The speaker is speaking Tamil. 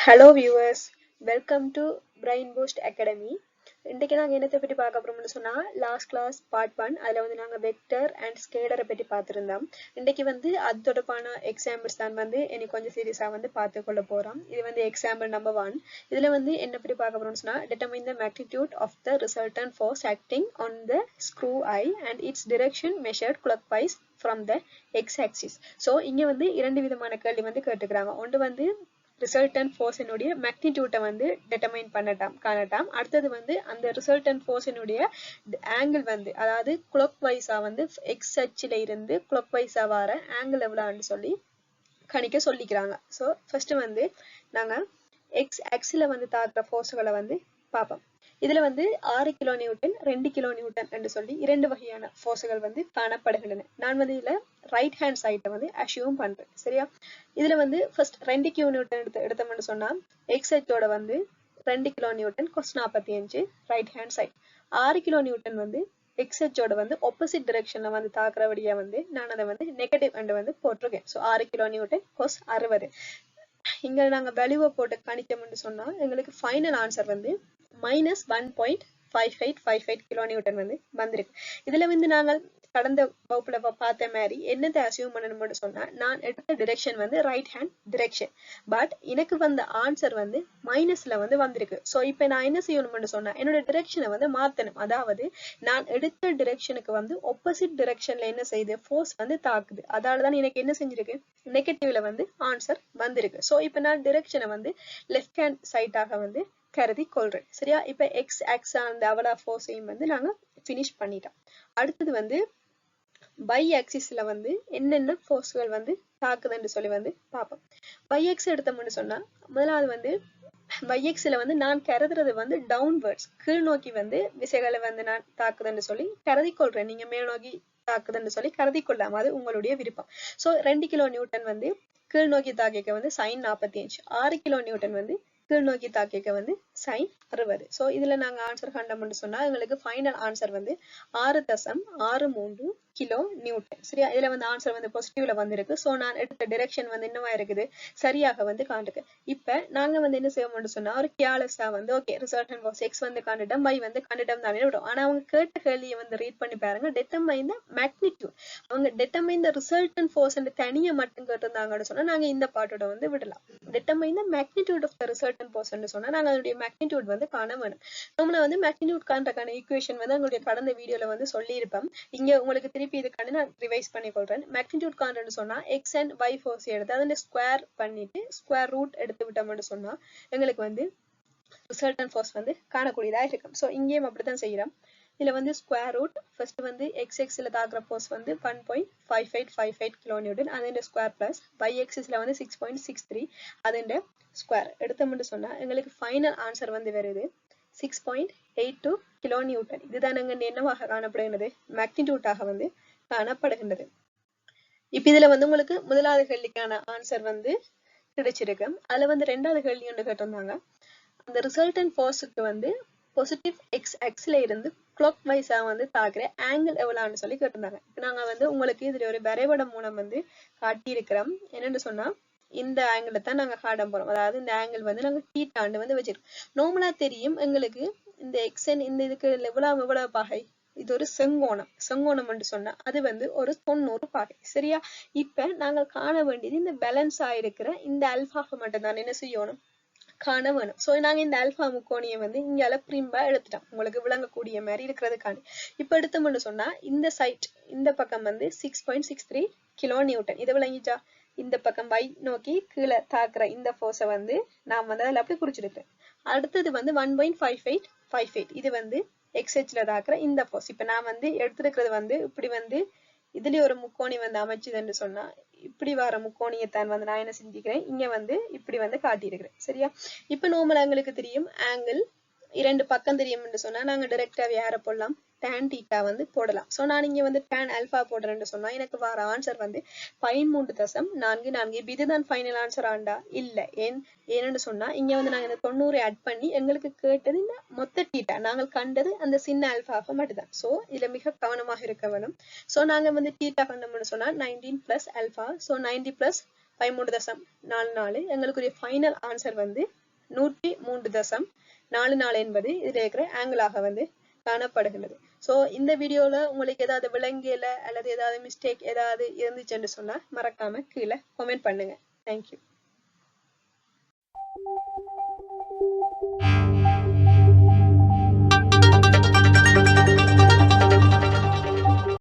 Hello viewers, welcome to Brain Boost Academy. இன்றைக்கு நாங்கள் என்னத்தை பற்றி பார்க்க போகிறோம்னு சொன்னால் லாஸ்ட் கிளாஸ் பார்ட் 1 அதில் வந்து நாங்கள் வெக்டர் அண்ட் ஸ்கேலரை பற்றி பார்த்துருந்தோம். இன்றைக்கு வந்து அது தொடர்பான எக்ஸாம்பிள்ஸ் தான் வந்து எனக்கு கொஞ்சம் சீரியஸாக வந்து பார்த்துக்கொள்ள போகிறோம். இது வந்து எக்ஸாம்பிள் நம்பர் 1. இதில் வந்து என்ன பற்றி பார்க்க போகிறோம்னு சொன்னால் determine the magnitude of the resultant force acting on the screw eye and its direction measured clockwise from the x-axis. So இங்கே வந்து இரண்டு விதமான கேள்வி வந்து கேட்டுக்கிறாங்க. ஒன்று வந்து ரிசல்டன்ட் ஃபோர்ஸினுடைய மேக்னிடியூட்டை வந்து டெட்டர்மைன் காணட்டாம். அடுத்தது வந்து அந்த ரிசல்டன்ட் ஃபோர்ஸினுடைய ஆங்கிள் வந்து அதாவது கிளாக் வைஸா வந்து எக்ஸ் அச்சில் இருந்து கிளாக் வைஸா வர ஆங்கிள் எவ்வளோன்னு சொல்லி கணிக்க சொல்லிக்கிறாங்க. ஸோ ஃபர்ஸ்ட் வந்து நாங்கள் எக்ஸ் ஆக்சில் வந்து தாக்குற ஃபோர்ஸுகளை வந்து பார்ப்போம். இதுல வந்து 6 கிலோ நியூட்டன் 2 கிலோ நியூட்டன் என்று சொல்லி இரண்டு வகையான ஃபோர்ஸுகள் வந்து காணப்படுகின்றன. நான் வந்து இதுல ரைட் ஹேண்ட் சைட்டை வந்து அஷ்யூம் பண்றேன். சரியா? இதுல வந்து ஃபர்ஸ்ட் 2 கிலோ நியூட்டன் எடுத்தோம்னு சொன்னா எக்ஸ் ஹெச்சோட வந்து 2 kilo newton +45 right hand side. 6 kilo newton வந்து எக்ஸ் ஹெச்சோட வந்து ஆப்போசிட் டிரெக்ஷன்ல வந்து தாக்குறபடியா வந்து நான் அதை வந்து நெகட்டிவ் அண்ட் வந்து போட்டிருக்கேன். So 6 kilo Newton +60. இங்க நாங்க வேல்யூவை போட்டு கணிச்சோம்னு சொன்னா எங்களுக்கு ஃபைனல் ஆன்சர் வந்து -1.5858 கிலோ நியூட்டன் வந்து வந்திருக்கு. இதுல வந்து நாங்கள் கடந்த வகுப்புல பார்த்த மாதிரி என்னத்தை அசியூம் பண்ணணும்னு சொன்னா நான் எடுத்த டிரெக்ஷன் வந்து ரைட் ஹேண்ட் டிரெக்ஷன். பட் எனக்கு வந்த ஆன்சர் வந்து மைனஸ்ல வந்து வந்திருக்கு. ஸோ இப்போ நான் என்ன செய்யணும்னு சொன்னா என்னோட டிரெக்ஷனை வந்து மாத்தணும். அதாவது நான் எடுத்த டிரெக்ஷனுக்கு வந்து ஆப்போசிட் டிரெக்ஷன்ல என்ன செய்யுது ஃபோர்ஸ் வந்து தாக்குது. அதாலதான் எனக்கு என்ன செஞ்சிருக்கு நெகட்டிவ்ல வந்து ஆன்சர் வந்திருக்கு. ஸோ இப்போ நான் டிரெக்ஷனை வந்து லெஃப்ட் ஹேண்ட் சைட்டாக வந்து கருதி கொள்றேன். சரியா? இப்ப எக்ஸ் ஆக்ஸ் அந்த அவலா ஃபோர்ஸையும் வந்து நாங்க பினிஷ் பண்ணிட்டோம். அடுத்தது வந்து பை ஆக்சிஸ்ல வந்து என்னென்ன ஃபோர்ஸ்கள் வந்து தாக்குதுன்னு சொல்லி வந்து பார்ப்போம். பை எக்ஸ் எடுத்தோம்னு சொன்னா முதலாவது வந்து பை எக்ஸ்ல வந்து நான் கருதுறது வந்து டவுன்வர்ட்ஸ் கீழ் நோக்கி வந்து விசைகளை வந்து நான் தாக்குதுன்னு சொல்லி கருதி கொள்றேன். நீங்க மேல் நோக்கி தாக்குதுன்னு சொல்லி கருதி கொள்ளாம அது உங்களுடைய விருப்பம். ஸோ 2 கிலோ நியூட்டன் வந்து கீழ் நோக்கி தாக்கிக்க வந்து sin 45. 6 கிலோ நியூட்டன் வந்து கீழ் நோக்கி தாக்கிக்க வந்து sin 60. ஸோ இதுல நாங்க ஆன்சர் கண்டோம்னு சொன்னா எங்களுக்கு ஃபைனல் ஆன்சர் வந்து 6.63 கிலோ நியூட்டன். சரியா? இதுல வந்து ஆன்சர் வந்து பாசிட்டிவ்ல வந்திருக்கு. ஸோ நான் எடுத்த டிரெக்ஷன் வந்து என்னவா இருக்குது சரியாக வந்து காட்டுக்கு. இப்ப நாங்க வந்து என்ன செய்வோம்னு சொன்னா ஒரு கேர்லெஸ்ஸா வந்து ஓகே ரிசல்டன்ட் ஃபோர்ஸ் எக்ஸ் வந்து கண்டுட்டோம் y வந்து கண்டுட்டோம் தானே விடும். ஆனா அவங்க கேட்ட கேள்வியை வந்து ரீட் பண்ணி பாருங்க. Determine the magnitude. அவங்க டெட்டர்மைன் த ரிசல்டன்ட் ஃபோர்ஸ் தனியை மட்டும் கேட்டிருந்தாங்கன்னு சொன்னா நாங்க இந்த பாட்டோட வந்து விடலாம். Determine the magnitude of the resultant ஃபோர்ஸ்ன்னு சொன்னா நாங்க அதனுடைய மேக்னிடியூட் வந்து காண வேணும். நம்மள வந்து மேக்னிடியூட் காண்றதுக்கான ஈக்குவேஷன் வந்து எங்களுடைய கடந்த வீடியோல வந்து சொல்லியிருப்போம். இங்க உங்களுக்கு திருப்பி இதுக்கான நான் ரிவைஸ் பண்ணி கொள்றேன். மேக்னிடியூட் காண்றேன்னு சொன்னா எக்ஸ் அண்ட் y ஃபோர்ஸ் எடுத்து அதை ஸ்கொயர் பண்ணிட்டு ஸ்கொயர் ரூட் எடுத்து விட்டோம்னு சொன்னா எங்களுக்கு வந்து ரிசல்டன்ட் ஃபோர்ஸ் வந்து காணக்கூடியதா இருக்கும். ஸோ இங்கேயும் அப்படித்தான் செய்யறோம். இதுல வந்து ஸ்கொயர் ரூட் ஃபர்ஸ்ட் வந்து எக்ஸ் எக்ஸ்ல தாக்குற ஃபோர்ஸ் வந்து 1.5858 கிலோ நியூட்டன் அதோட ஸ்கொயர் பிளஸ் y எக்ஸிஸ்ல வந்து 6.63 அதோட ஸ்கொயர் எடுத்தோம்னு சொன்னா எங்களுக்கு ஃபைனல் ஆன்சர் வந்து வருது 6.82 கிலோ நியூட்டன். இதுதான் அங்க என்னவாக காணப்படுகிறது மேக்னிடியூட்டாக வந்து காணப்படுகின்றது. இப்ப இதுல வந்து உங்களுக்கு முதலாவது கேள்விக்கான ஆன்சர் வந்து கிடைச்சிருக்கு. அதுல வந்து ரெண்டாவது கேள்வி ஒன்று கேட்டிருந்தாங்க. அந்த ரிசல்டன்ட் ஃபோர்ஸுக்கு வந்து பாசிட்டிவ் எக்ஸ் ஆக்சில இருந்து கிளாக் வைஸா வந்து தாக்குற ஆங்கிள் எவ்வளவுன்னு சொல்லி கேட்டிருந்தாங்க. நாங்க வந்து உங்களுக்கு இதுல ஒரு வரைபடம் மூலம் வந்து காட்டி இருக்கிறோம். என்னன்னு சொன்னா இந்த ஆங்கிளை தான் நாங்க காட்ட போறோம். அதாவது இந்த ஆங்கிள் வந்து நாங்க தீட்டாண்டு வந்து வச்சிருக்கோம். நார்மலா தெரியும் எங்களுக்கு இந்த எக்ஸன் இந்த இதுக்கு எவ்வளவு பாகை இது ஒரு செங்கோணம் என்று சொன்னா அது வந்து ஒரு 90 பாகை. சரியா? இப்ப நாங்க காண வேண்டியது இந்த பேலன்ஸ் ஆயிருக்கிற இந்த அல்பாவை மட்டும் தான் என்ன செய்யணும் காண வேணும். ஸோ நாங்க இந்த ஆல்பா முக்கோணியை வந்து இங்கால பிரிம்பா எடுத்துட்டோம் உங்களுக்கு விளங்கக்கூடிய மாதிரி இருக்கிறதுக்காண்டி. இப்ப எடுத்தோம்னு சொன்னா இந்த சைட் இந்த பக்கம் வந்து 6.63 கிலோ நியூட்டன். இது விளங்கிச்சா? இந்த பக்கம் y நோக்கி கீழே தாக்குற இந்த ஃபோர்ஸை வந்து நான் வந்து அதில் அப்படி குறிச்சிருப்பேன். அடுத்தது வந்து 1.5858 இது வந்து எக்ஸ்ஹெச்ல தாக்குற இந்த ஃபோர்ஸ். இப்ப நான் வந்து எடுத்திருக்கிறது வந்து இப்படி வந்து இதுலயே ஒரு முக்கோணி வந்து அமைச்சுதுன்னு சொன்னா இப்படி வர முக்கோணியத்தான் வந்து நான் என்ன செஞ்சுக்கிறேன் இங்க வந்து இப்படி வந்து காட்டியிருக்கிறேன். சரியா? இப்ப நார்மலா எங்களுக்கு தெரியும் ஆங்கிள் இரண்டு பக்கம் தெரியும் என்று சொன்னா நாங்க டைரக்டா யார போடலாம் tan தீட்டா வந்து போடலாம். சோ நான் இங்க வந்து tan ஆல்பா போடுறேன்னு சொன்னா எனக்கு வர ஆன்சர் வந்து 13.44. இதுதான் ஃபைனல் ஆன்சர் ஆண்டா இல்ல. ஏன்னு சொன்னா இங்க வந்து நாங்க இந்த 90 ஆட் பண்ணி எங்களுக்கு கேட்டது இந்த மொத்த தீட்டா நாங்கள் கண்டது அந்த சின்ன ஆல்பாவை மட்டும்தான். சோ இதுல மிக கவனமாக இருக்க வேணும். சோ நாங்க வந்து தீட்டா கண்டோம்னு சொன்னா 19 பிளஸ் ஆல்பா. So 90 plus 13.44. எங்களுக்குரிய ஃபைனல் ஆன்சர் வந்து 103.44 என்பது இதுல இருக்கிற ஆங்கிளாக வந்து காணப்படுகிறது. சோ இந்த வீடியோல உங்களுக்கு ஏதாவது விளங்கியல அல்லது ஏதாவது மிஸ்டேக் ஏதாவது இருந்துச்சுன்னு சொன்னா மறக்காம கீழே கமெண்ட் பண்ணுங்க. தேங்க்யூ.